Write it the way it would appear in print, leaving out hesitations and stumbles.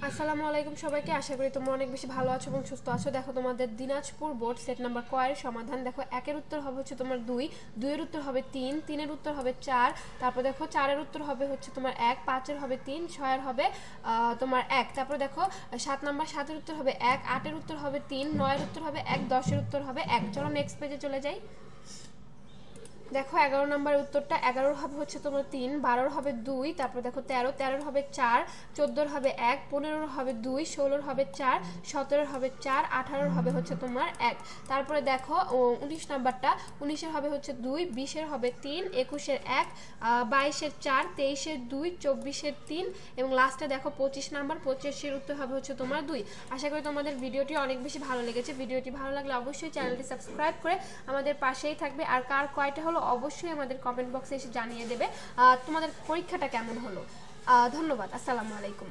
আসসালামু আলাইকুম সবাইকে। আশা করি তোমরা অনেক বেশি ভালো আছো এবং সুস্থ আছো। দেখো তোমাদের দিনাজপুর বোর্ড সেট নাম্বার কয়ের সমাধান। দেখো একের উত্তর হবে হচ্ছে তোমার 2, 2 এর উত্তর হবে 3, 3 এর উত্তর হবে 4, তারপর দেখো 4 এর উত্তর হবে হচ্ছে তোমার 1, 5 এর হবে 3, 6 এর হবে তোমার 1, তারপর দেখো 7 নাম্বার 7 এর উত্তর হবে 1, 8 এর উত্তর হবে 3, 9 এর উত্তর হবে 1, 10 এর উত্তর হবে 1। চলো নেক্সট পেজে চলে যাই। দেখো 11 নম্বরের উত্তরটা 11 হবে হচ্ছে তোমার 3, 12 হবে 2, তারপর দেখো 13, 13 হবে 4, 14 হবে 1, 15 হবে 2, 16 হবে 4, 17 হবে 4, 18 হবে হচ্ছে তোমার 1। তারপরে দেখো 19 নাম্বারটা 19 এর হবে হচ্ছে 2, 20 এর হবে 3, 21 এর 1, 22 এর 4, 23 এর 2, 24 এর 3 এবং লাস্টে দেখো 25 নাম্বার 25 এর উত্তর হবে হচ্ছে তোমার 2। আশা করি তোমাদের ভিডিওটি অনেক বেশি ভালো লেগেছে। ভিডিওটি ভালো লাগলে অবশ্যই চ্যানেলটি সাবস্ক্রাইব করে আমাদের পাশেই থাকবে। আর কার কয়টা হলো অবশ্যই আমাদের কমেন্ট বক্সে এসে জানিয়ে দেবে তোমাদের পরীক্ষাটা কেমন হলো। ধন্যবাদ। আসসালামু আলাইকুম।